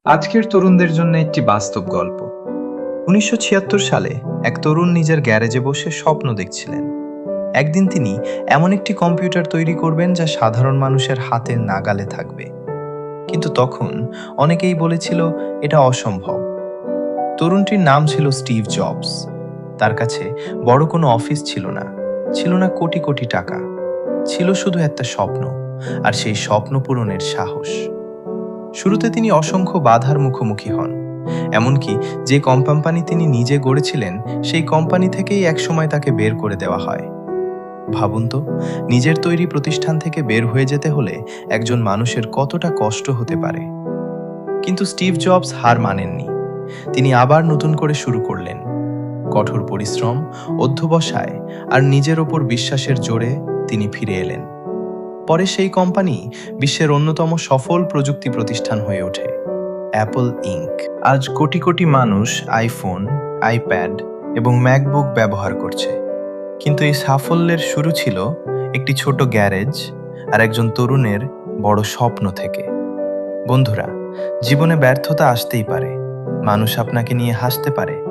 আজকের তরুণদের জন্য একটি বাস্তব গল্প। ১৯৭৬ সালে এক তরুণ নিজের গ্যারেজে বসে স্বপ্ন দেখছিলেন। একদিন তিনি এমন একটি কম্পিউটার তৈরি করবেন যা সাধারণ মানুষের হাতের নাগালে থাকবে। কিন্তু তখন অনেকেই বলেছিল এটা অসম্ভব। তরুণটির নাম ছিল স্টিভ জবস। তার কাছে বড় কোনো অফিস ছিল না, ছিল না কোটি কোটি টাকা, ছিল শুধু একটা স্বপ্ন, আর সেই স্বপ্ন পূরণের সাহস। শুরুতে তিনি অসংখ্য বাধার মুখোমুখি হন। এমনকি যে কোম্পানি তিনি নিজে গড়েছিলেন সেই কোম্পানি থেকেই একসময় তাকে বের করে দেওয়া হয়। ভাবুন তো, নিজের তৈরি প্রতিষ্ঠান থেকে বের হয়ে যেতে হলে একজন মানুষের কতটা কষ্ট হতে পারে। কিন্তু স্টিভ জবস হার মানেননি। তিনি আবার নতুন করে শুরু করলেন। কঠোর পরিশ্রম, অধ্যবসায় আর নিজের ওপর বিশ্বাসের জোরে তিনি ফিরে এলেন। পরে সেই কোম্পানি বিশ্বের অন্যতম সফল প্রযুক্তি প্রতিষ্ঠান হয়ে ওঠে, অ্যাপল ইনক। আজ কোটি কোটি মানুষ আইফোন, আইপ্যাড এবং ম্যাকবুক ব্যবহার করছে। কিন্তু এই সাফল্যের শুরু ছিল একটি ছোট গ্যারেজ আর একজন তরুণের বড় স্বপ্ন থেকে। বন্ধুরা, জীবনে ব্যর্থতা আসতেই পারে। মানুষ আপনাকে নিয়ে হাসতে পারে,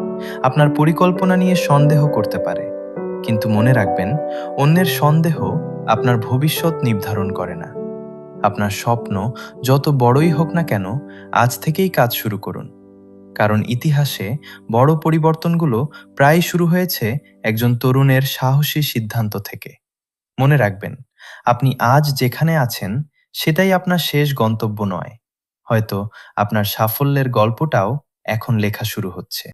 আপনার পরিকল্পনা নিয়ে সন্দেহ করতে পারে। কিন্তু মনে রাখবেন, অন্যের সন্দেহ আপনার ভবিষ্যৎ নির্ধারণ করে না। আপনার স্বপ্ন যত বড়ই হোক না কেন, আজ থেকেই কাজ শুরু করুন। কারণ ইতিহাসে বড় পরিবর্তনগুলো প্রায় শুরু হয়েছে একজন তরুণের সাহসী সিদ্ধান্ত থেকে। মনে রাখবেন, আপনি আজ যেখানে আছেন সেটাই আপনার শেষ গন্তব্য নয়। হয়তো আপনার সাফল্যের গল্পটাও এখন লেখা শুরু হচ্ছে।